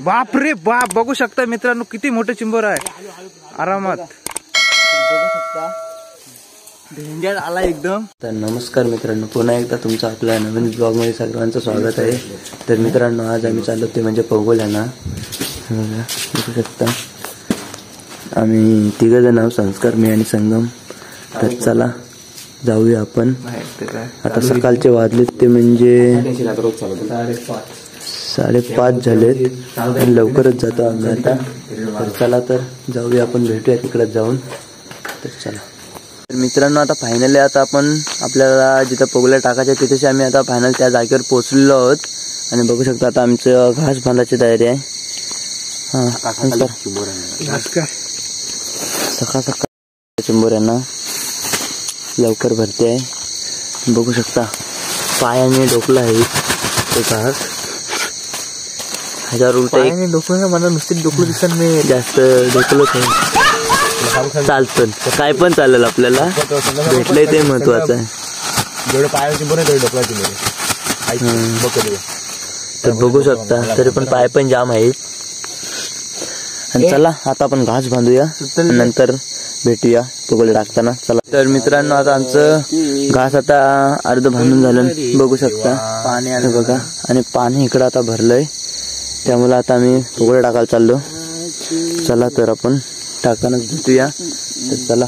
बाप रे बाप, बघू शकता मित्रांनो किती मोठे चिंबोर आहे. आरामात बघू शकता, डेंजर आला एकदम. तर नमस्कार मित्रांनो, पुन्हा एकदा तुमचं आपल्या नवीन ब्लॉग मध्ये सर्वांचं स्वागत आहे. तर मित्रांनो, आज आम्ही चाललो ते म्हणजे पोगोल्याना. बघू शकता आम्ही तिघ जण आहोत, संस्कार, मी आणि संगम. तर चला जाऊया आपण. आता सकाळचे वाजलेत ते म्हणजे 5:30 झालेत आणि लवकरच जातो आम्ही आता. तर चला तर जाऊया आपण, भेटूया तिकडे जाऊन. तर चला. तर मित्रांनो, आता फायनली आता आपण आपल्याला जिथं पोगल्या टाकायच्या तिथेच आम्ही आता फायनल त्या जागेवर पोहोचलेलो आहोत. आणि बघू शकता आता आमचं घास बांधायची तयारी आहे. सकाळ चिंबोऱ्यांना लवकर भरते आहे. बघू शकता पायाने डोकलं आहे ते घास. 1000 उलट डोकलं, मला नुसते डोकलं दिसत नाही, जास्त डोकलंच आहे. चालतं, काय पण चालेल, आपल्याला भेटलंय ते महत्वाचं आहे. तर बघू शकता तरी पण पाय पण जाम आहेत. आणि चला आता आपण घास बांधूया, नंतर भेटूया पोगोले टाकताना. चला. तर मित्रांनो, आता आमचं घास आता अर्ध बांधून झालं, बघू शकता पाणी आलं बघा. आणि पाणी इकडं आता भरलंय, त्यामुळे आता आम्ही पोगोले टाकायला चाललो. चला तर आपण टाकतानाच भेटूया. तर चला.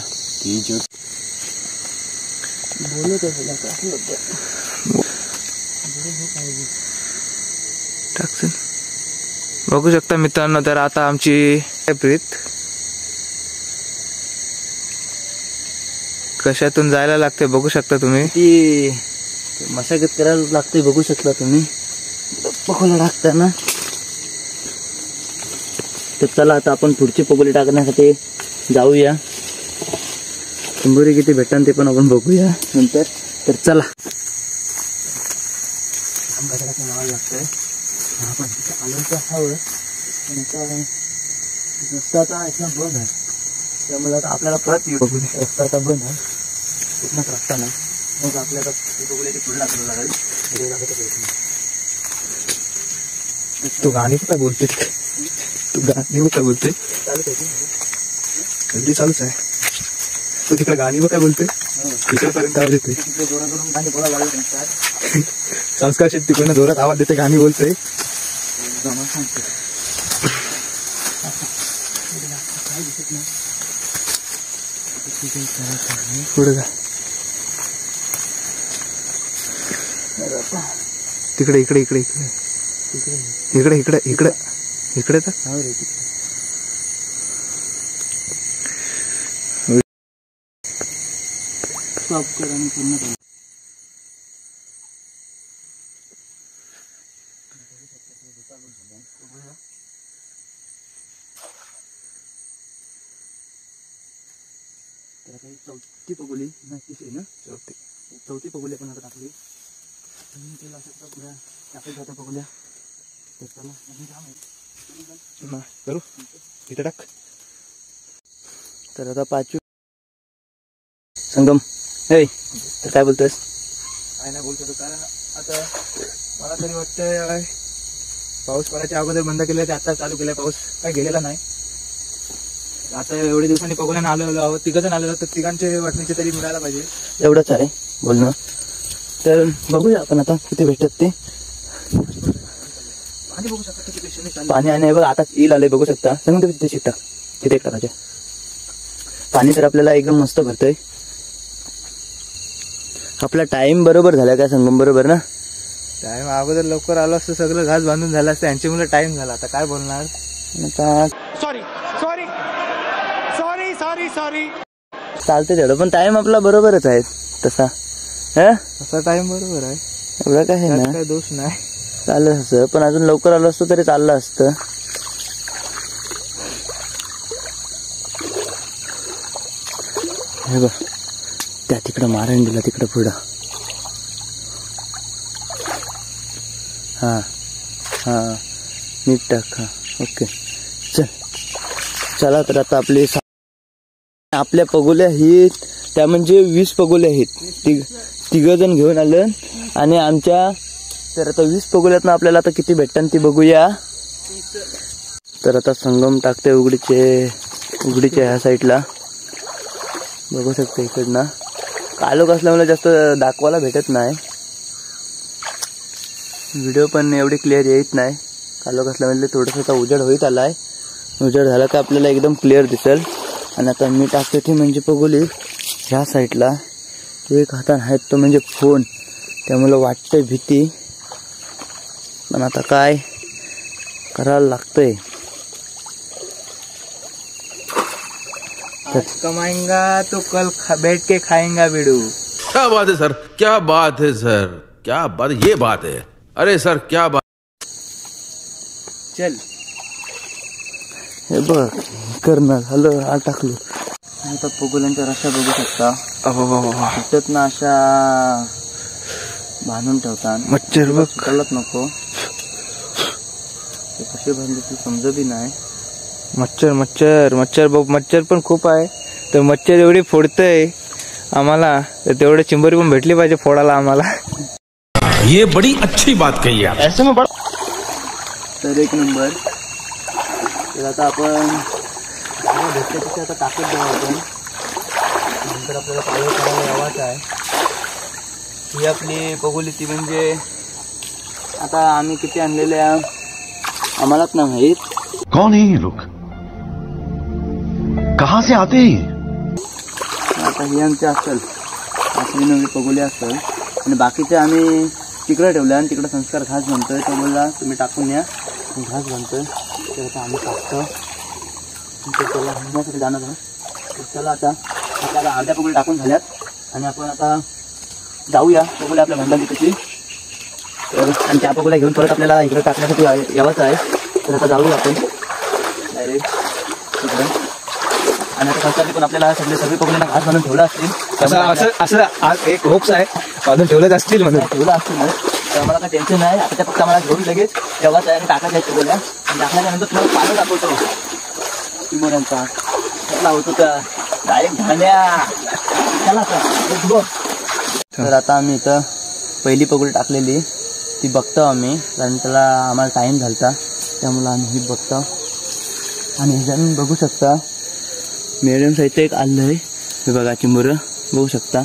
बघू शकता मित्रांनो, तर आता आमची प्रीत कशातून जायला लागते बघू शकता तुम्ही. ती मशागत करायला लागते, बघू शकता तुम्ही पोगोले टाकताना. तर चला आता आपण पुढची पोगोले टाकण्यासाठी जाऊया. चिंबोरी किती भेटतात ते पण आपण बघूया नंतर. तर चला. लागतंय आपण आलं हवं, रस्ता आता इथला बंद आहे, त्यामुळे आता आपल्याला परत येऊ. बघू रस्ता आता बंद आहे, इथलाच रस्ता नाही, मग आपल्याला बघूया पुढे लागलं लागेल. तू गाणी काय बोलते, तू गाणी काय बोलते, चालूच चालूच आहे. तू तिकडे गाणी काय बोलते, तिकडेपर्यंत आवाज येते. संस्कार शेट्टी कोणा जोरात आवाज देते, गाणी बोलते. पुढे का तिकडे इकडे इकडे इकडे इकडे इकडे इकडे इकडे तर पूर्ण. चौथी पगोली नाही ना, चौथी पगोली आपण आता टाकली. पगोल्या करू इथे टाक. तर आता 5 संगम हे तर काय बोलतोयस? काय नाही बोलतो, कारण आता मला तरी वाटतंय पाऊस पडायच्या अगोदर बंद केलं ते आता चालू केलाय. पाऊस काय गेलेला नाही. आता एवढ्या दिवसांनी पोगोल्यानं आलेलो आहोत, 3 जण आलेलो, तर 3घांचे वाटणीचे तरी मिळायला पाहिजे, एवढंच आहे बोलणं. तर बघूया आपण आता किती भेटतात ते. पाणी बघू शकता किती पेशंट पाणी आहे बघा, आता येईल आलंय बघू शकता. सांगून तिथे शिकता तिथे करायचे पाणी. तर आपल्याला एकदम मस्त भरतंय. आपला टाइम बरोबर झाला काय संगम, बरोबर ना? टाइम अगोदर लवकर आलो असतं, सगळं घास बांधून झालं असतं. यांची मुलं टाइम झाला, आता काय बोलणार. आता sorry sorry sorry sorry sorry चालते तेवढं, पण टाइम आपला बरोबरच आहे तसा. तसा टाइम बरोबर आहे, एवढं काय ना, काय दोष नाही. चाललं असं, पण अजून लवकर आलो असतो तरी चाललं असतं. हे बघ त्या तिकडं मारण दिला, तिकडं पुढं. हा हा नीट टाक. हा ओके चल. चला तर आता आपल्या पगोल्या आहेत त्या म्हणजे 20 पगोल्या आहेत. 3 जण घेऊन आलं आणि आमच्या तर आता 20 पगोल्यात ना आपल्याला आता किती भेटतात ती बघूया. तर आता संगम टाकते उघडीच्या ह्या साईडला बघू शकता. इकडनं कालोख असल्यामुळे जास्त दाखवायला भेटत नाही, व्हिडिओ पण एवढी क्लिअर येत नाही. कालोख असल्यामुळे थोडंसं उजेड होईत आलाय. उजेड झाला का आपल्याला एकदम क्लिअर दिसेल. आणि आता मी टाकते ती म्हणजे पगोली ह्या साईडला. एक हातान आहेत तो म्हणजे फोन, त्यामुळे वाटतंय भीती, पण आता काय करायला लागतंय. आज कमाएंगा तो कल बैठ के खाएंगा वीडू. क्या बात है सर, क्या बात है सर, क्या बात, ये बात है. अरे सर क्या बात. चल हे बघ करणार झालं. हा टाकलो. आता पगोल्यांच्या रस्ता बघू शकता. तिथत ना अशा बांधून ठेवतात. मच्छर बघ, कळत नको ते कसे बांधले ते समज बी नाही. मच्छर मच्छर मच्छर बघ, मच्छर पण खूप आहे. तर मच्छर एवढी फोडतय आम्हाला, तर तेवढे चिंबरी पण भेटली पाहिजे फोडायला आम्हाला. ये बड़ी अच्छी बात कही आप. ऐसे में बड़ा. तर एक नंबर. तर आता आपण भेटते तसे आता टाकत जाऊ आपण. नंतर आपल्याला पाळी करायला यावाच आहे. ही आपली पगोली ती म्हणजे आता आम्ही किती आणलेल्या आम्हालाच नाही माहीत. कौन है ये लोग, कहाँ से आते हैं? आता ही आमची असेल, आपली नवी पगोली असेल. आणि बाकीचे आम्ही तिकडे ठेवले आणि तिकडे संस्कार घास बनतोय. तो बोलला तुम्ही टाकून या, घास बनतोय. तर आता आम्ही टाकतो. त्याला हंडण्यासाठी जाणार आहे. तर चला आता आपल्याला अर्ध्या पगोली टाकून झाल्यात आणि आपण आता जाऊया. पगोली आपल्या भांडली तशी. तर आणि त्या पगोल्या घेऊन परत आपल्याला इकडे टाकण्यासाठी यावंच आहे. तर आता जाऊया आपण डायरेक्ट तिकडे. आणि आता संस्कारने पण आपल्याला सगळे पगोल्यांना घास बांधून ठेवलं असतील. असं आज एक होप्स आहे, बांधून ठेवलेच असतील म्हणून. ठेवलं असतील ना, तर मला काय टेन्शन नाही. आता त्या फक्त मला घेऊन लगेच तेव्हाच आहे आणि टाकायच्या आहेत पगोल्या. आणि टाकल्यानंतर तुम्हाला पाणी दाखवतो चिंबोऱ्यांचा कसला होतो का डायरेक्ट झाल्या. चला तर आता आम्ही इथं पहिली पगोली टाकलेली ती बघतो आम्ही, कारण त्याला आम्हाला टाईम झालता, त्यामुळे आम्ही ही बघतो. आणि ह्याच्यानं बघू शकता मिडियम साईजचं एक आलं आहे. हे बघा चिंबोरं बघू शकता.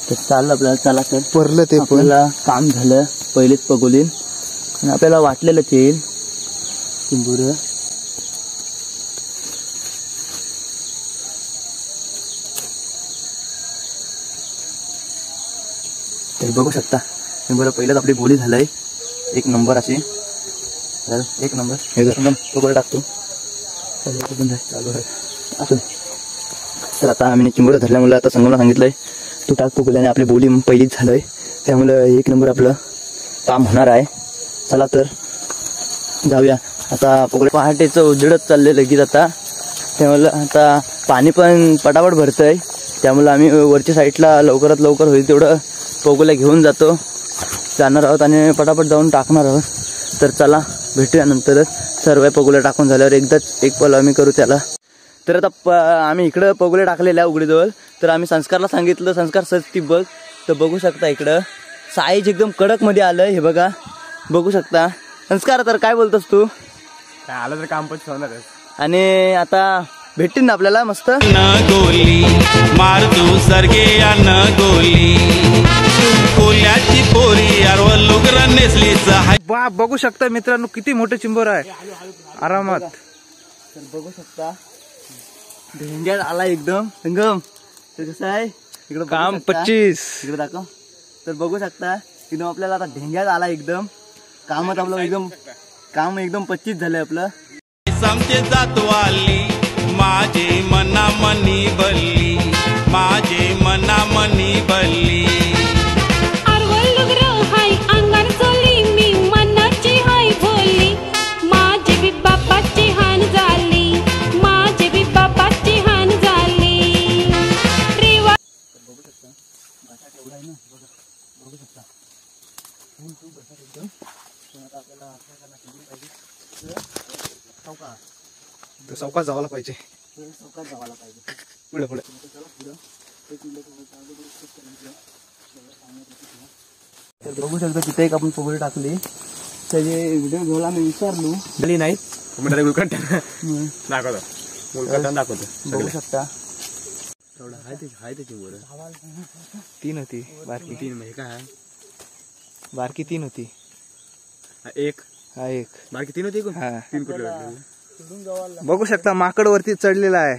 तर चाललं आपल्याला. चला तर परलं ते पण आपल्याला काम झालं पहिलेच पगोलीन. आणि आपल्याला वाटलेलंच येईल चिंबोरं. तर बघू शकता चिंबोरं पहिलेच आपली बोली झालंय. एक नंबर अशी. तर एक नंबर हे जर पगोली टाकतो चालू आहे असं. तर आता आम्ही चिंबोरं धरल्यामुळे आता संगमला सांगितलंय तू टाक पगोल्याने आपली बोली पहिलीच झालंय, त्यामुळं एक नंबर आपलं काम होणार आहे. चला तर जाऊया. आता पगोल्या पहाटेचं उजेडत चाललंय लगेच आता, त्यामुळं आता पाणी पण पटापट भरतंय. त्यामुळं आम्ही वरच्या साईडला लवकरात लवकर होईल तेवढं पगोल्या घेऊन जाणार आहोत आणि पटापट जाऊन टाकणार आहोत. तर चला भेटूया नंतरच. सर्व पगोल्या टाकून झाल्यावर एकदाच एक पल आम्ही करू त्याला. तर आता आम्ही इकडं पगोल्या टाकलेल्या उघडीजवळ. तर आम्ही संस्कारला सांगितलं, संस्कार सच ती बघ. तर बघू शकता इकडं साईज एकदम कडक मध्ये आलंय. हे बघा बघू शकता. संस्कार तर काय बोलतोस तू? काय आलं तर काम पण होणारच. आणि आता भेटतील ना आपल्याला मस्त गोली मार तू सरगे या न गोली कोल्याची पोरी यार वल्लुगरा नेसलीच हाय. बघू शकता मित्रांनो किती मोठं चिंबोर आहे आरामात. तर बघू शकता ढेंग्यात आला एकदम संगम. तर कसं आहे इकडं काम 25 इकडे दाखव. तर बघू शकता एकदम आपल्याला आता ढेंग्यात आला एकदम. कामात आपलं काम एकदम 25 झालंय आपलं. समजे जातवाली माझे मनामनी बल्ली माझे मनामनी बल्ली. चौकात जावायला पाहिजे. पुढे पुढे तर बघू शकतो तिथे एक आपण पोगळी टाकली. त्याचे व्हिडिओ घ्यायला मी विचारलो नाही बघू शकता. तीन होती बारकी. तीन म्हणजे काय बारकी 3 होती. एक हा एक बारकी 3 होती. हा तीन कुठे बघू शकता माकड वरती चढलेला आहे.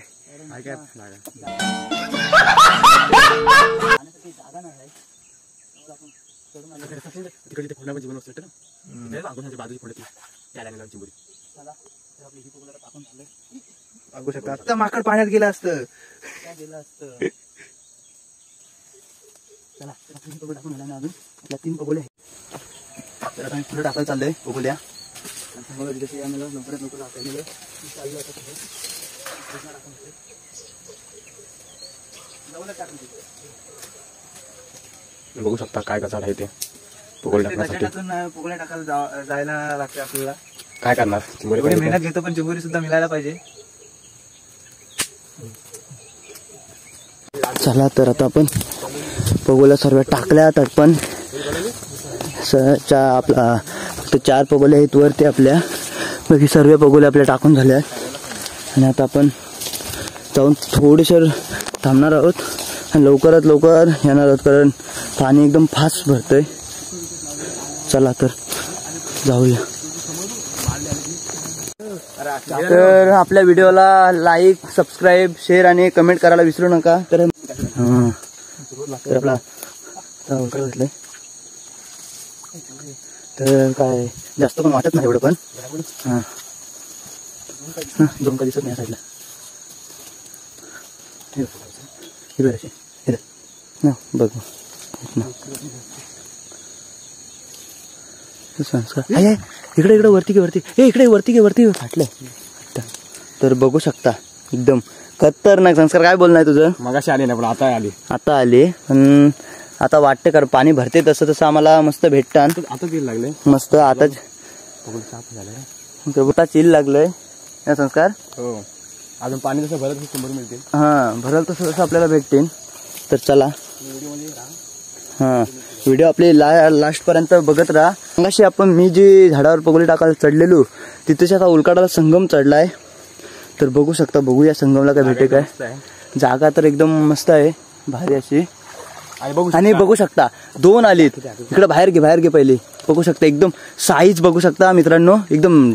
बघू शकता आता माकड पाण्यात गेलं असतं. चला टाकून झाला ना अजून आपल्या 3 पगोले तर आता पुढे टाकायला चाललंय पगोल्या. लवकरात लवकर टाकायला बघू शकता काय कसा आहे ते पगोल टाकण्यासाठी. पगोल्या टाकायला जायला लागते आपल्याला. काय करणार एवढी मेहनत घेतो पण चिंबोरी सुद्धा मिळायला पाहिजे. चला तर आता आपण पगोल्या सर्व टाकल्या तर पण आपला फक्त 4 पगोल्या आहेत वरती आपल्या. बाकी सर्व पगोल्या आपल्या टाकून झाल्या आणि आता आपण जाऊन थोडेसर थांबणार आहोत आणि लवकरात लवकर येणार आहोत कारण पाणी एकदम फास्ट भरतंय. चला तर जाऊया. तर आपल्या व्हिडिओला लाईक सबस्क्राईब शेअर आणि कमेंट करायला विसरू नका. तर आपला घेतलंय तर काय जास्त पण वाटत नाही एवढं पण. हां दोन दिसत नाही साईडला बघ संस्कार इकडे इकडे वरती इकडे फाटलंय. तर बघू शकता एकदम खतरनाक संस्कार. काय बोलणार तुझं? मगाशी आली नाही पण आता आली. पण आता वाटतं कारण पाणी भरते तसं तसं आम्हाला मस्त भेटतात. आता चिल लागले मस्त आताच चिल लागलंय या संस्कार. हो अजून पाणी जसं भरत शंभर मिळतील. हा भरल तसं तसं आपल्याला भेटतील. तर चला हा व्हिडिओ आपली लास्ट पर्यंत बघत राहा. मगाशी आपण मी जी झाडावर पगोली टाकायला चढलेलो तिथेच आता उलकाडाला संगम चढलाय. तर बघू शकता. बघूया संगमला काय भेटे काय. जागा तर एकदम मस्त आहे भारी अशी. आणि बघू शकता 2 आलीत इकडे. बाहेर घे पहिली. बघू शकता एकदम साईज बघू शकता मित्रांनो एकदम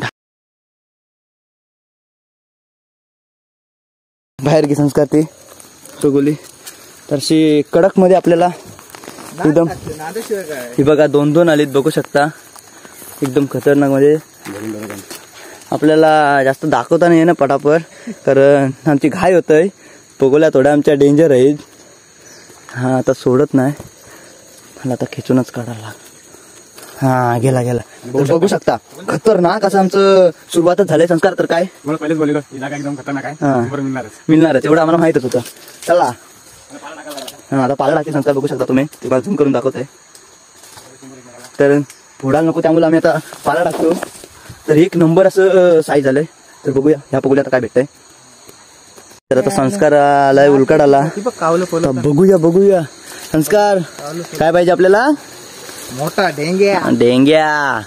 बाहेर घे संस्कार ती पगोली. तर अशी कडक मध्ये आपल्याला एकदम ही बघा 2 आलीत बघू शकता एकदम खतरनाक मध्ये. आपल्याला जास्त दाखवता नाही ना पटापट कारण आमची घाई होतय. पगोल्या थोड्या आमच्या डेंजर आहेत. हा आता सोडत नाही मला आता खेचूनच काढायला. हा गेला. तर बघू शकता खतरनाक असं आमचं सुरुवातच झालंय संस्कार. तर काय एकदम खतरनाक आहे. मिळणारच एवढं आम्हाला माहितच होतं. चला हा आता पाला टाकते संस्कार. बघू शकता तुम्ही ते झूम करून दाखवतोय. तर फोडायला नको त्यामुळे आम्ही आता पाला टाकतो. तर 1 नंबर असं साईज आलंय. तर बघूया ह्या पगोल्या आता काय भेटतंय. तर आता संस्कार आलाय उलकाडाला. बघूया संस्कार काय पाहिजे आपल्याला. मोठा डेंग्या.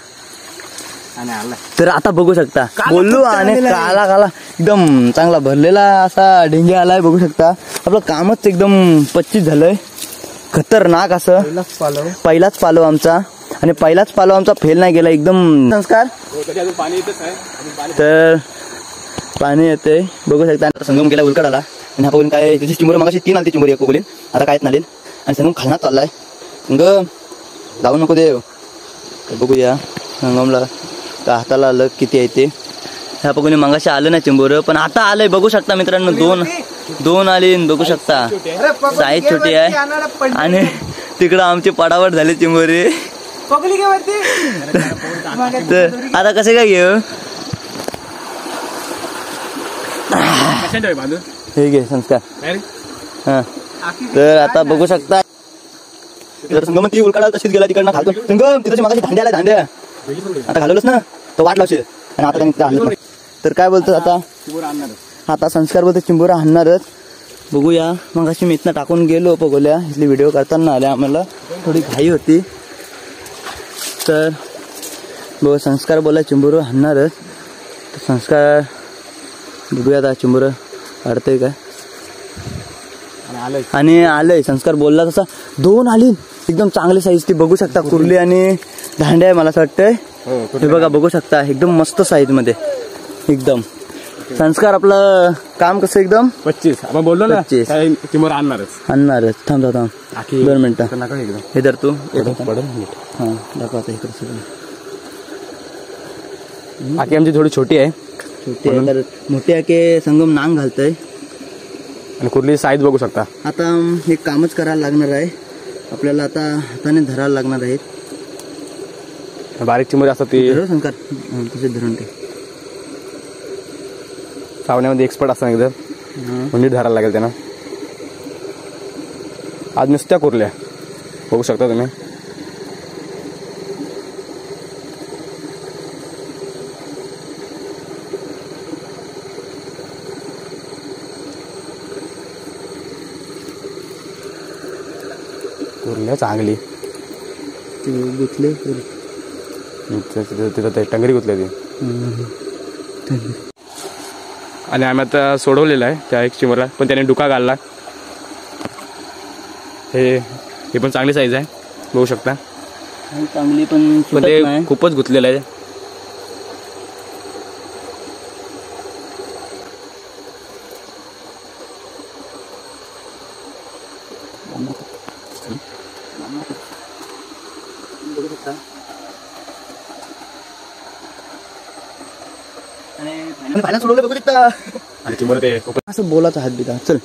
तर आता बघू शकता बोललो आणि काला एकदम चांगला भरलेला असा डेंग्या आलाय. बघू शकता आपलं कामच एकदम 25 झालंय. खतरनाक असं पहिलाच पालो आमचा आणि पहिलाच पालो आमचा फेल नाही गेला एकदम संस्कार. तर पाणी येते बघू शकता. संगम गेला उलकाडाला आणि हा पगोलीन काय त्याची चिंबोरी मगाशी 3 आली चिंबोरी पगोलीन आता कायच नाली आणि संगम खालनात चाललाय. जाऊ नको देव. बघूया संगमला हाताला लग किती आहे ते. ह्या पगोली मगाशी आलं नाही चिंबोर पण आता आलंय. बघू शकता मित्रांनो 2 आली बघू शकता. साईज छोटी आहे आणि तिकडं आमची पडावट झाली चिंबोरी. तर आता कसे काय घेऊ हे घे संस्कार. हा तर आता बघू शकता. तर संगम ती उलकाडा तशीच गेला तिकडनं खालतो. संगम तिथे मगाशी दांड्या आता घालवलंच ना तर वाट लावशील आणि आता काय. तर काय बोलतो आता संस्कार बोलतो चिंबोरा आणणारच. बघूया मगाशी मी इथनं टाकून गेलो पगोल्या. इथली व्हिडिओ करताना आल्या आम्हाला थोडी घाई होती तर बघ संस्कार बोला चिंबोरं हाणणारच. तर संस्कार बघूया आता चिंबोरं अडतंय काय. आणि आलंय संस्कार बोलला तसा 2 आली एकदम चांगली साईज. ती बघू शकता कुर्ली आणि धांड्या आहे मला असं वाटतंय. हे बघा बघू शकता एकदम मस्त साईज मध्ये एकदम. संस्कार आपलं काम कसं एकदम 25 आपण बोललो ना 25 चिंबोरं आणणारच. थांब 2 मिनिटं हे धर तू. हां दाखव आता इकडे सगळं. आखी आमची थोडी छोटी आहे. छोटी आहे तर मोठी आहे की संगम नांग घालतंय. आणि कुर्ली साईज बघू शकता. आता हे कामच करायला लागणार आहे आपल्याला. आता हाताने धरायला लागणार आहेत. बारीक चिंबोरी असतात ती संस्कार तसे धरून ते सावण्यामध्ये एक्सपर्ट असतात एकदम. नीट धरायला लागेल त्यांना. आज नुसत्या कुर्ल्या बघू शकता तुम्ही. कुर्ल्या चांगली गुतले तिथं ते टंगरी गुतले ती. आणि आम्ही आता सोडवलेलं आहे त्या एक चिंबोरला पण त्याने डुका घालला. हे पण चांगली साईज आहे बघू शकता. चांगली पण ते खूपच गुतलेलं आहे. असं बोलायचं हात बिता. चल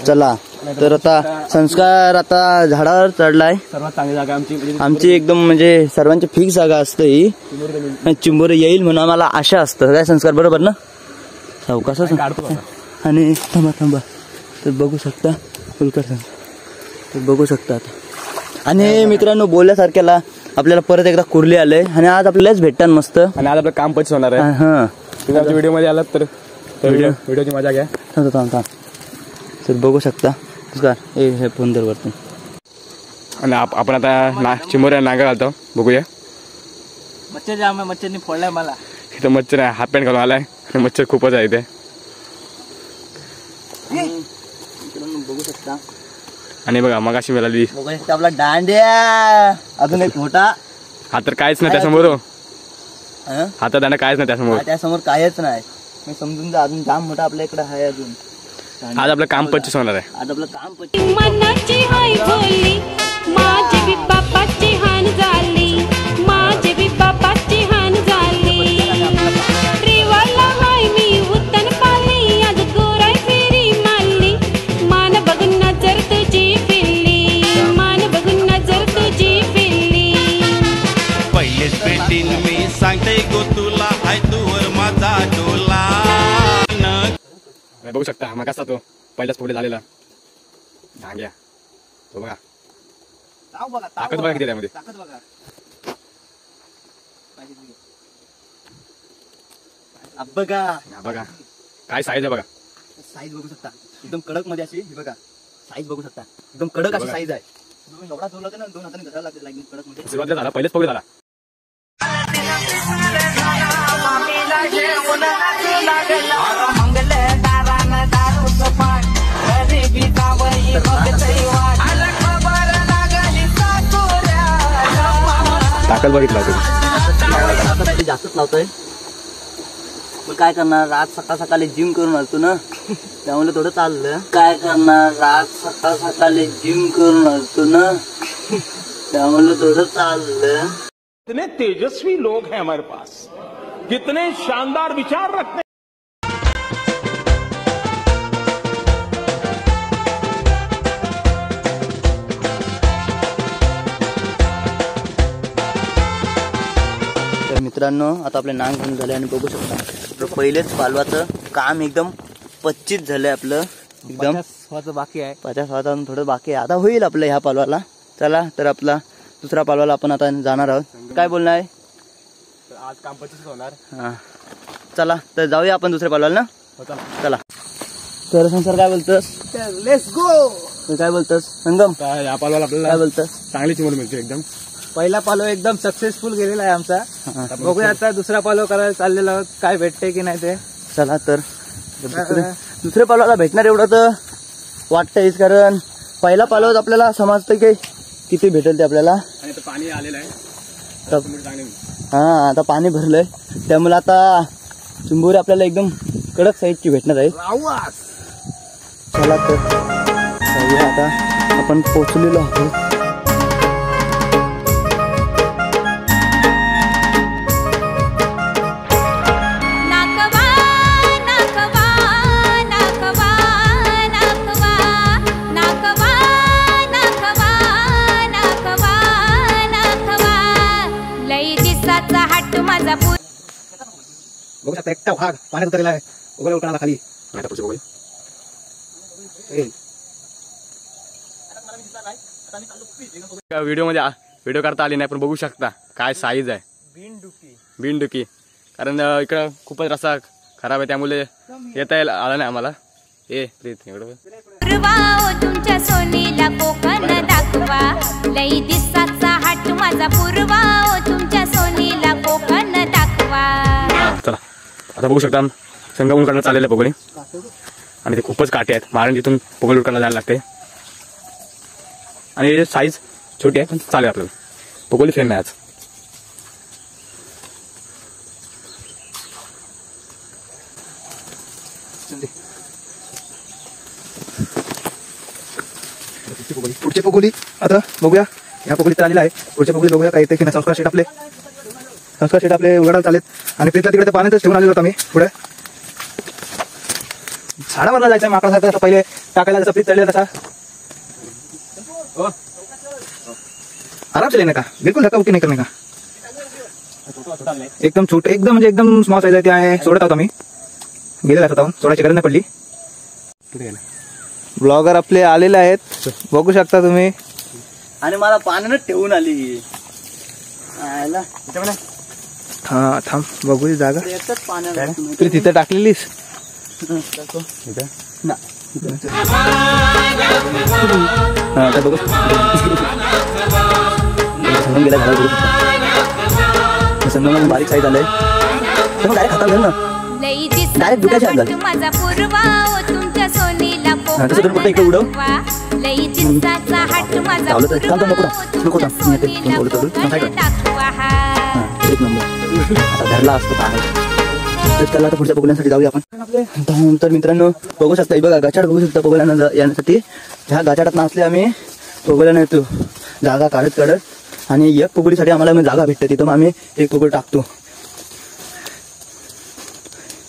चला तर आता संस्कार आता झाडावर चढलाय. सर्वात चांगली जागा आमची एकदम म्हणजे सर्वांची फिक्स जागा असते ही. चिंबोरे येईल म्हणून आम्हाला आशा असतं काय संस्कार बरोबर ना. सावकाश आणि थांबा तर बघू शकता फुलकर तर बघू शकता आता. आणि मित्रांनो बोलल्यासारख्याला आपल्याला परत एकदा कुर्ली आलंय आणि आज आपल्यालाच भेटतात मस्त. आणि आज आपलं काम पच होणार आहे. हा तुम्ही आमच्या व्हिडिओ मध्ये आलात तर व्हिडिओची मजा घ्या. थांब तर बघू शकता हे फोन दर वरतून. आणि आपण आता चिंबोऱ्या नागा घालतो बघूया. मच्छर जाम आहे. मच्छरनी फोडलाय मला. इथं मच्छर आहे. हाफ पॅन्ट घालून आलाय आणि मच्छर खूपच आहे इथे. बघू शकता. आणि बघा मगाशी मिळाली बघू शकता आपला दांड्या अजून एक मोठा. हा तर कायच नाही त्यासमोर. हातात दांडा कायच नाही त्यासमोर. त्यासमोर कायच नाही. मी समजून जा अजून जाम मोठा आपल्या इकडे आहे अजून. आज आपलं काम 25 होणार आहे. आज आपलं काम मनाची हाय बोलली माझी बी बापाची हान झाली. माझी बी बापाची हान झाली. रेवाला हाय मी उतन पाली. आज गोराय फेरी मारली. मान बघून नजर तुझी फिरली. मान बघून नजर तुझी फिरली. पहिलेच पेटीन मी सांगते गो तुला हाय तुवर माझा डोला. बघू शकता मग कसा तो पहिलाच पुढे झालेला धाग्या तो बघा. ताकद बघा किती त्यामध्ये. बघा काय साईज आहे बघा. साईज बघू शकता एकदम कडक मध्ये अशी. बघा साईज बघू शकता एकदम कडक अशी साईज आहे. एवढा जोर लागते ना 2 हाताने धरायला लागते एकदम कडक मध्ये. सुरुवातीला झाला पहिलेच पुढे झाला. ताकद बघितला तुम्ही जास्तच लावतोय. पण काय करणार आज सकाळी जिम करून आलतो ना त्यामुळे थोडं चाललं. काय करणार आज सकाळी जिम करून आलतो ना त्यामुळे थोडं चाललं. कितने तेजस्वी लोग हैं हमारे पास. कितने शानदार विचार रखते हैं. मित्रांनो आता आपले नांग घेऊन झाले आणि बघू शकता आपलं पहिलेच पालवाचं काम एकदम 25 झालंय. आपलं एकदम 50 बाकी आहे. 50 थोडं बाकी आहे. आता होईल आपलं ह्या पालवाला. चला तर आपला दुसरा पालवाला आपण आता जाणार आहोत. काय बोलणार आहे. आज काम 25 होणार. हा चला तर जाऊया आपण दुसऱ्या पालवाला ना. चला तर संसार काय बोलतोस. Let's go. काय बोलतोस संगम. या पालवाला आपल्याला काय बोलतोस. चांगली चिंबोरी मिळते एकदम. पहिला पालो एकदम सक्सेसफुल गेलेला आहे आमचा. बघूया आता दुसरा पालो करायला चाललेला आहोत, काय भेटते की नाही ते. चला तर दुसऱ्या पालवाला भेटणार एवढं तर वाटतंयच, कारण पहिला पालवाच आपल्याला समजतं की किती भेटेल ते आपल्याला. पाणी आलेलं आहे. हा आता पाणी भरलंय त्यामुळे आता चिंबोरी आपल्याला एकदम कडक साईजची भेटणार आहे. चला तर जाऊया आता, आपण पोचलेलो आहोत. बघू शकता एकटा वाघ पाण्यात उतरलेला आहे. उघड्या उतरला खाली. व्हिडिओ करता आली नाही, पण बघू शकता काय साईज आहे. बिनडुकी कारण इकडं खूपच रस्ता खराब आहे, त्यामुळे येता आला नाही आम्हाला. तुमच्या सोनीला कोकण दाखवा, लई दिसाचा हाट माझा पूर्वा, तुमच्या सोनीला कोकण दाखवा. चला आता बघू शकता संगम उलकडनं चाललेलं पोगोली, आणि ते खूपच काटे आहेत. महाराज तिथून पोगोली उलकडनं जायला लागते, आणि साईज छोटी आहे पण चालेल आपल्याला. पोगोली फेम आहे आज. पुढचे पोगोली आता बघूया. या पोगोलीत आलेला आहे. पुढच्या पोगोली बघूया काय येते की नाही. संस्कार शेट आपले उघडायला चालेत, आणि प्रीतला तिकडे पाण्यातच ठेवून आलेलो होतो आम्ही. पुढे झाडावरला जायचं माकडासारखं पहिले टाकायला, जसं प्रीत चढले तसा आराम से लेने का, बिलकुल धक्का उक्की नाही करणे का. एकदम छोटे, एकदम म्हणजे एकदम स्मॉल साईज आहे. ते आहे सोडत आहोत आम्ही, गेलेला होता सोडायची गरज नाही पडली. ब्लॉगर आपले आलेले आहेत, बघू शकता तुम्ही. आणि मला पाण्यानं ठेवून आली. हा थांब बघू जागा. एकच पाण्यानं तू तिथं टाकलेलीस बघू गेला घरात. बघू शकता संगम बारीक साईज आलंय, डायरेक्ट हातात घाल ना, डायरेक्ट दुखायच्या हात घाल. तसं तर कुठं इकडे उडव लावलं तर काम नको नको. एक नंबर आता धरला असतो पाणी. तर त्याला आता पुढच्या पोगोल्यांसाठी जाऊया आपण. तर मित्रांनो बघू शकता, बघा गाचाड बघू शकता. पोगोल्यांना येण्यासाठी ह्या गाचाडात नाचले आम्ही. पोगोल्यांना येतो जागा काढत, आणि एक पोगोलीसाठी आम्हाला जागा भेटते. तिथं आम्ही एक पोगोल टाकतो.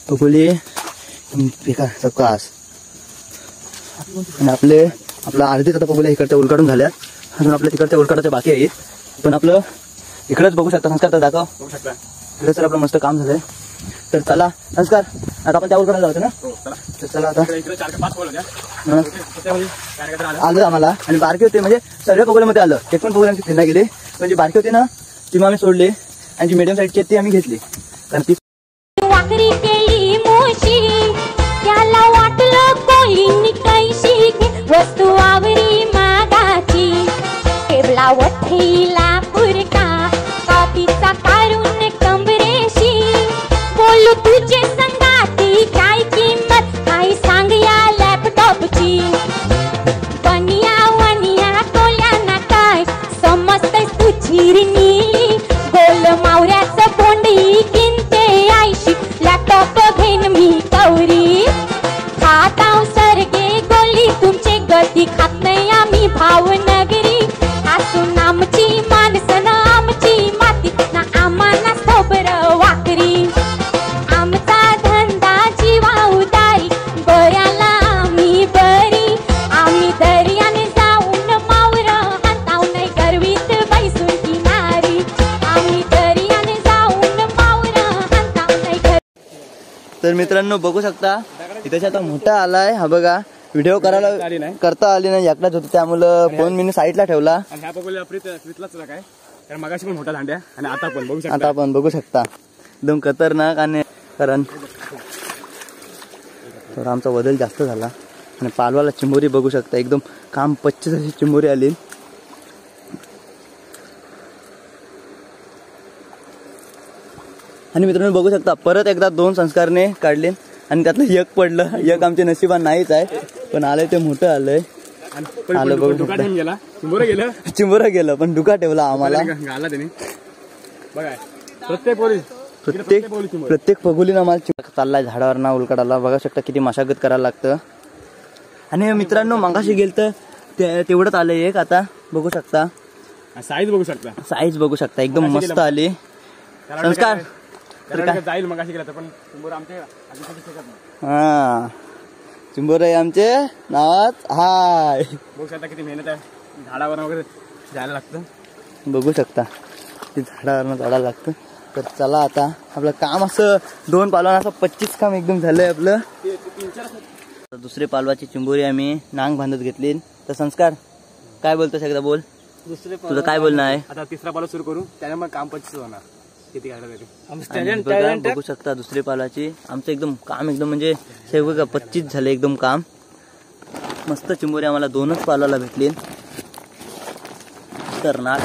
पोगोली बेकार सकास, आणि आपला अर्धीच आता पोगोल्या इकडच्या उलकाडून झाल्या. अजून आपल्या तिकडच्या उलकाडाच्या बाकी आहेत, पण आपलं इकडंच बघू शकता. संस्कार तर दाखव. इकडे तर आपलं मस्त काम झालंय. तर चला संस्कार, आता आपण त्या उलकाडाला जातो ना. तर चला आता आलं आम्हाला, आणि बारके होते म्हणजे सर्व पोगोल्यामध्ये आलं. एक पण पोगोल्यांची फिरण्या गेले, म्हणजे बारके होते ना ती आम्ही सोडले, आणि जी मीडियम साईजची ती आम्ही घेतली. कारण ती वाकरी केली मोशी, त्याला वाटलं कोळींनी कैशी, वस्तू आवरी मागाची, टेबला वठीला पुरका, कॉफीचा काढून कंबरेशी, बोलू तुझे संगाती काय किंमत, काय सांग या लॅपटॉपची. वनिया वनिया कोल्यांना काय समजतंय तुझी नीली, गोल मावऱ्याचं बोंडी किंते आयशी, लॅपटॉप घेन मी कवरी. खाताव सरगे गोली तुमचे गती खात नाही आम्ही भावनगरी, असून आमची माणसं ना आमची माती ना आम्हाला सोबर वाकरी. आमचा धंदा जीवा उदारी, बऱ्याला आम्ही बरी, आम्ही दर्याने जाऊन मावर हाताव नाही गर्वीत बैसून किनारी, आम्ही दर्याने जाऊन मावर हाताव नाही. तर मित्रांनो बघू शकता इथे आता मोठा आलाय. हा बघा व्हिडिओ करायला करता आली नाही, एकटाच होतो, त्यामुळं फोन मी साईडला ठेवला. आणि ह्या पोगोल्या प्रीतलाच काय, कारण मगाशी पण मोठा दांड्या, आणि आता पण बघू शकता. आता आपण बघू शकता एकदम खतरनाक. आणि कारण थोडा आमचा बदल जास्त झाला, आणि पालवाला चिंबोरी बघू शकता एकदम काम 25 अशी चिंबोरी आली. आणि मित्रांनो बघू शकता परत एकदा 2 संस्कारने काढले आणि त्यातलं एक पडलं. एक आमच्या नशिबात नाहीच आहे, पण आलंय ते मोठं आलंय. आलं बघू शकता. चिंबोरा गेलं पण डुका ठेवला आम्हाला. बघा प्रत्येक पगुलीनं आम्हाला चाललाय झाडावर ना उलकडाला. बघा शकता किती मशागत करायला लागतं. आणि मित्रांनो मगाशी गेलं तर तेवढंच आलं एक. आता बघू शकता साईज बघू शकता एकदम मस्त आली. संस्कार जाईल मग केला पण आमच्या हा चिंबोरे आमचे नावात हाय. बघू शकता किती मेहनत आहे. झाडावर वगैरे जायला लागतं. बघू शकता ते झाडावरनं झाडायला लागतं. तर चला आता आपलं काम असं 2 पालवान असं 25 काम एकदम झालंय आपलं. दुसरे पालवाची चिंबोरी आम्ही नांग बांधत घेतली. तर संस्कार काय बोलतोस एकदा बोल. तुझं काय बोलणं आहे. आता तिसरा पालव सुरू करू त्याने मग काम 25 होणार. किती घालत बघू शकता दुसरी पालाची आमचं एकदम काम एकदम म्हणजे शेवगा 25 झाले एकदम काम. मस्त चिंबोरी आम्हाला 2च पालाला भेटली. खतरनाक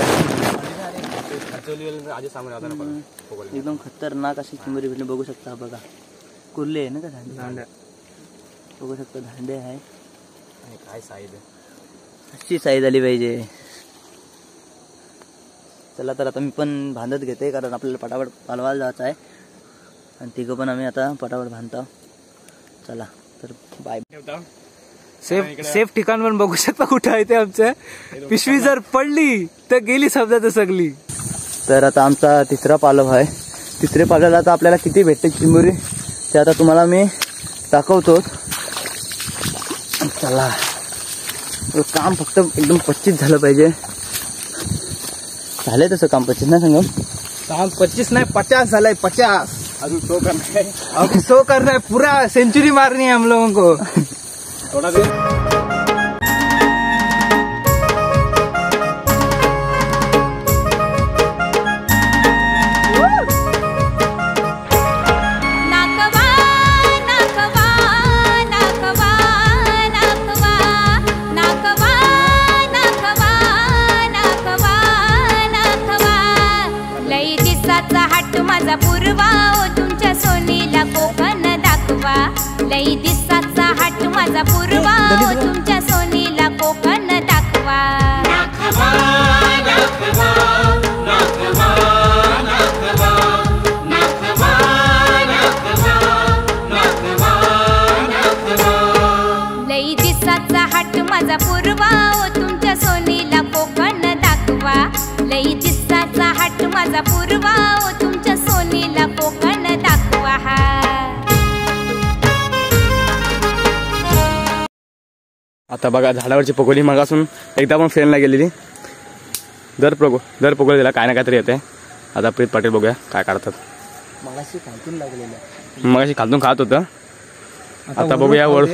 एकदम खतरनाक अशी चिंबोरी भेटली. बघू शकता बघा कुर्ले आहे ना का धांडे. बघू शकता धांडे आहे. काय साईज आहे अशी साईज आली पाहिजे. चला तर आता मी पण बांधत घेते कारण आपल्याला पटापट पालवायला जायचं आहे. आणि तिघं पण आम्ही आता पटापट बांधतो. चला तर बाय. सेफ ठिकाण पण बघू शकता कुठं आहे ते आमचं. पिशवी जर पडली तर गेली समजा तर सगळी. तर आता आमचा तिसरा पालव आहे. तिसऱ्या पालवाला आता आपल्याला किती भेटते चिंबोरी ते आता तुम्हाला मी दाखवतो. चला काम फक्त एकदम 25 झालं पाहिजे. झालंय तसं काम 25 ना संगम. काम 25 नाही 50 झालाय. 50 अजून 100 करना है. अभी 100 करना है. पूरा सेंचुरी मारनी है हम लोगों को. थोड़ा देर नाकवा नाकवा नाकवा नाकवा नाकवा नाकवा नाकवा नाकवा लई दिसाचा हाट माझा पूर्वा ओ तुमच्या सोनीला कोकण दाखवा. लई दिसाचा हाट माझा पूर्वा ओ तुमच्या सोनीला कोकण दाखवा. लई दिसाचा हाट माझा पूर्वा ओ तुमच्या सोनीला कोकण दाखवा. लई दिसाचा हाट माझा पूर्वा ओ तुमच्या सोनीला कोकण दाखवा. आता बघा झाडावरची पकोली मगासून एकदा पण फेल नाही गेलेली. दर पकोली दिला काय ना काहीतरी येते. आता प्रीत पाटील बघूया काय काढतात. मगाशी खालतून लागलेलं मगाशी खालून खात होतं. आता बघूया वर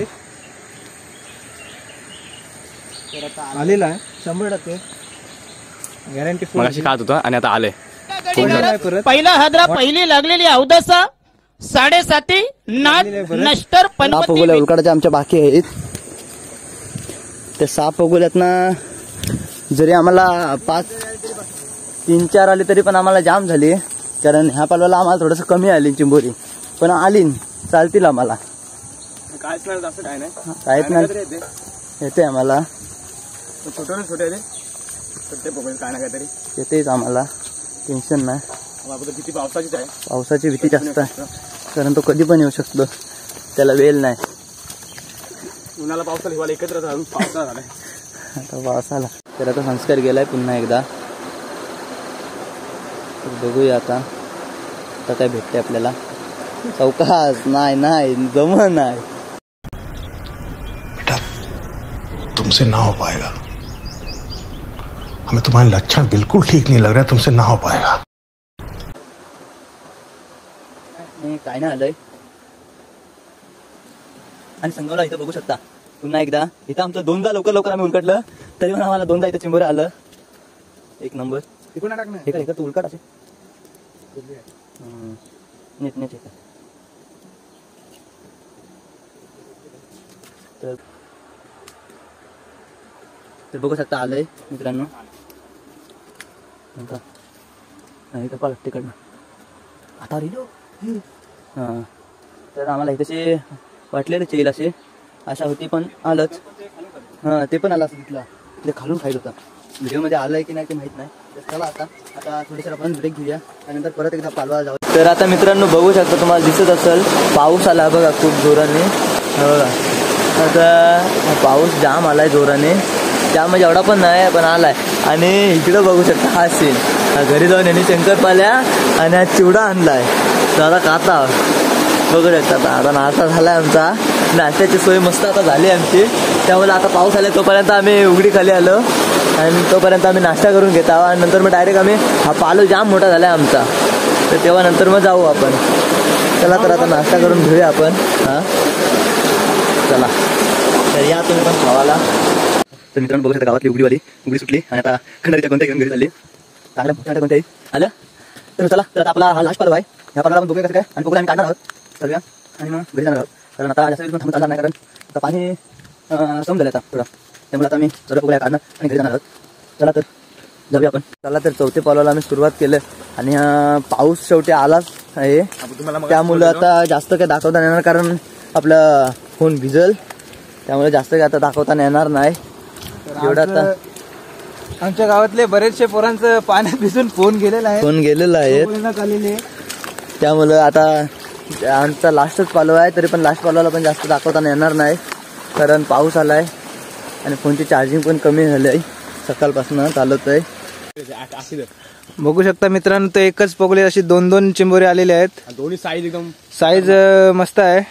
आलेला आहे 100% गॅरंटी. मगाशी खात होतं आणि आता आले. पहिला हादरा पहिली लागलेली अवदसा 7.5 नाद नष्टर पगोल्या उलकडाच्या आमच्या बाकी आहेत. त्या 6 पगोल्यात ना जरी आम्हाला 3-4 आली तरी पण आम्हाला जाम झाली. कारण ह्या पालवाला आम्हाला थोडंसं कमी आली चिंबोरी पण आली चालतील आम्हाला. काहीच नाही जास्त काय नाही. काहीच नाही येते आम्हाला. छोटे ते पकोली काय ना काहीतरी येतेच आम्हाला. टेन्शन नाही. किती पावसाचीच आहे. पावसाची भीती जास्त आहे कारण तो कधी पण येऊ शकतो. त्याला वेळ नाही. उन्हाला पावसाला हिवाळा एकत्र राहून पावसा झालाय. आता पावसाला तर आता संस्कार गेलाय पुन्हा एकदा. तर बघूया आता काय भेटते आपल्याला. चौकास नाही जमन नाही. बेटा तुमसे ना हो पाएगा. हमें तुम्हारे लक्षण बिल्कुल ठीक नहीं लग रहा. तुमसे ना हो पाएगा. काय नाही आलंय. आणि संगमला इथं बघू शकता पुन्हा एकदा. इथं आमचं 2दा लवकर आम्ही उलकटलं तरी पण आम्हाला 2दा इथं चिंबोरं आलं. 1 नंबर. हे तू उलकट असे नीट तर बघू शकता आलंय मित्रांनो. तिकडनं आता रेलो हां. तर आम्हाला इथे वाटलेलंच येईल असे आशा होती, पण आलंच. हां ते पण आलं असं तिथला ते खालून खायला होता. व्हिडिओमध्ये आलंय की नाही ते माहित नाही. तर चला आता थोडीसर आपण ब्रेक घेऊया आणि नंतर परत एकदा पालवा जाऊ. तर आता मित्रांनो बघू शकता, तुम्हाला दिसत असेल पाऊस आला बघा खूप जोराने. बघा आता पाऊस जाम आलाय जोराने, जाम म्हणजे एवढा पण नाही पण आलाय. आणि इकडं बघू शकता हा सीन, घरी जाऊन यांनी शंकरपाल्या आणि हा चिवडा आणलाय. तर आता खाता बघू शकता. आता नाश्ता झालाय आमचा, नाश्त्याची सोय मस्त आता झाली आमची. त्यामुळे आता पाऊस आला तोपर्यंत आम्ही उघडी खाली आलो आणि तोपर्यंत आम्ही नाश्ता करून घेत आहोत. आणि नंतर मग डायरेक्ट आम्ही हा पालो जाम मोठा झालाय आमचा, तर तेव्हा नंतर मग जाऊ आपण. चला तर आता नाश्ता करून घेऊया आपण. हां चला तर या तुम्ही पण खावाला. तर मित्रांनो बघू शकता गावातली उघडी सुटली आणि आता खंडारीच्या कोणत्या घेऊन घरी चालली. चांगल्या मोठ्या कोणत्याही आलं. तर चला तर आता आपला हा लास्ट पालव आहे. ह्या पालवाला आपण बघूया कसं काय, आणि बघूया आम्ही काढणार आहोत सगळ्या आणि मग घरी जाणार आहोत. कारण आता जास्त थांबून चालणार नाही, कारण आता पाणी कमी झालं आता थोडं. त्यामुळे आता आम्ही सगळं बघूया काढणार आणि घरी जाणार आहोत. चला तर जाऊया आपण. चला तर चौथे पालवाला आम्ही सुरुवात केलं आणि पाऊस शेवटी आलाच आहे. त्यामुळं आता जास्त काय दाखवता येणार, कारण आपला फोन भिजल, त्यामुळे जास्त काय आता दाखवता येणार नाही. एवढं आता आमच्या गावातले बरेचसे पोरांचं पाण्यात भिजून फोन गेलेला आहे. त्यामुळं आता आमचा लास्टच पालव आहे, तरी पण लास्ट पालवाला पण जास्त दाखवता येणार नाही, कारण पाऊस आलाय आणि फोनची चार्जिंग पण कमी झाली आहे. सकाळपासून चालत आहे. बघू शकता मित्रांनो, ते एकच पगले अशी 2-2 चिंबोरी आलेले आहेत. दोन्ही साईज एकदम साईज मस्त आहे.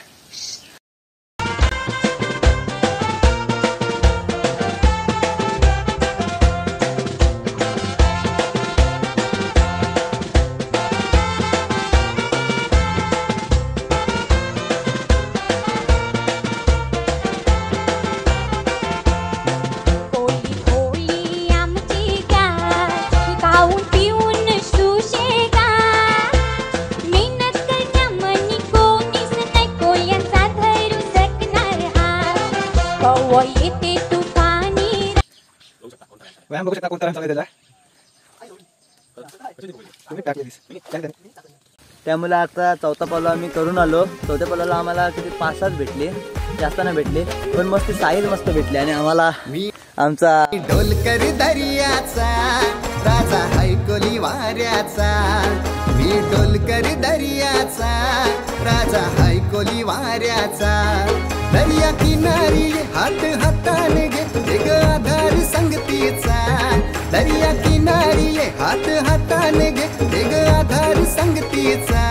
बघू शकता कोणता त्याला. त्यामुळे आता चौथा पालव आम्ही करून आलो. चौथ्या पालवाला आम्हाला किती 5-7 भेटले, जास्त नाही भेटले, पण मस्त साईज मस्त भेटली. आणि आम्हाला आमचा ढोलकर दर्याचा राजा हैकोली वाऱ्याचा, मी ढोलकर दर्याचा राजा हैकोली वाऱ्याचा. दर्या किनारी हात हाताने घे ग आधार संगतीचा, दर्या किनारी हात हाताने घे ग आधार संगतीचा,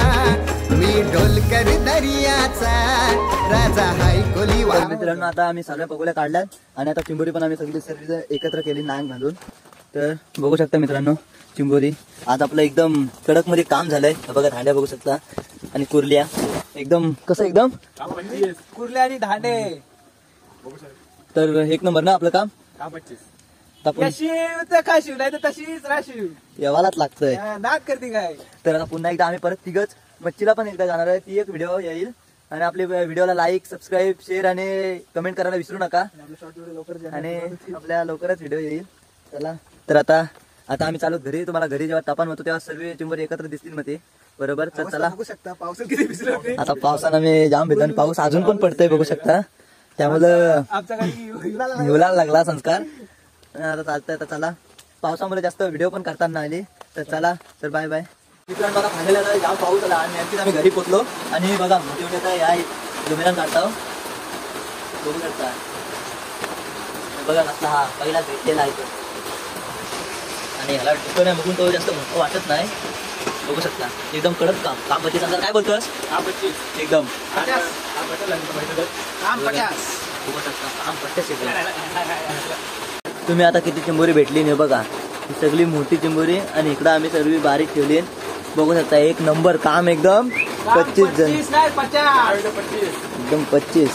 मी ढोलकर दर्याचा राजा हैकोली वाऱ्याचा. मित्रांनो आता आम्ही सगळ्या पगोल्या काढल्यात आणि आता चिंबोरी पण आम्ही सगळी एकत्र केली नांग घालून. तर बघू शकता मित्रांनो चिंबोरी आज आपलं एकदम कडक मध्ये काम झालंय. बघा धांड्या बघू शकता आणि कुर्ल्या एकदम कसं एकदम कुर्ले आणि धांडे. तर एक नंबर ना आपलं काम. तशीच राशीव येवालाच लागतंय, नाद करते काय. तर आता पुन्हा एकदा आम्ही परत तिघच मच्छीला पण एकदा जाणार आहे. ती एक व्हिडिओ येईल आणि आपल्या व्हिडिओला लाईक, सबस्क्राईब, शेअर आणि कमेंट करायला विसरू नका. आणि आपल्या लवकरच व्हिडिओ येईल. चला तर आता आम्ही चालू घरी. तुम्हाला घरी जेव्हा तापमान होतो तेव्हा सर्व चिंबोरी एकत्र दिसतील मग ते बरोबर. तर चला आता पावसानं मी जाम भिजलो आणि पाऊस अजून पण पडतोय बघू शकता. त्यामुळं हिवला लागला संस्कार. आता चालतंय. आता चला पावसामुळे जास्त व्हिडिओ पण करता नाही आली. तर चला तर बाय बाय. मित्रांनो बघा फायनल जाम पाऊस आला आणि आणखी आम्ही घरी पोचलो. आणि बघा मोठे या जमिनान काढता बघू शकता. बघा नसला हा पहिला भेटलेला आहे आणि ह्याला टिकतो नाही बघून तो जास्त मोठं वाटत नाही. बघू शकता एकदम कडक काम बच्ची सांगा काय बोलतोस एकदम बघू शकता काम पट्ट्याच. तुम्ही आता किती चिंबोरी भेटली नाही बघा. ही सगळी मोठी चिंबोरी आणि इकडं आम्ही सर्व बारीक ठेवली. बघू शकता एक नंबर काम एकदम 25 जण एकदम 25.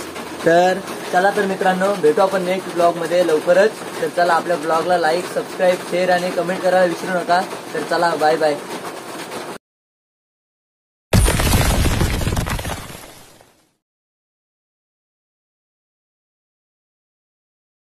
तर चला तर मित्रांनो भेटू आपण नेक्स्ट ब्लॉग मध्ये लवकरच. तर चला आपल्या ब्लॉगला लाईक, सबस्क्राईब, शेअर आणि कमेंट करायला विसरू नका. तर चला बाय बाय.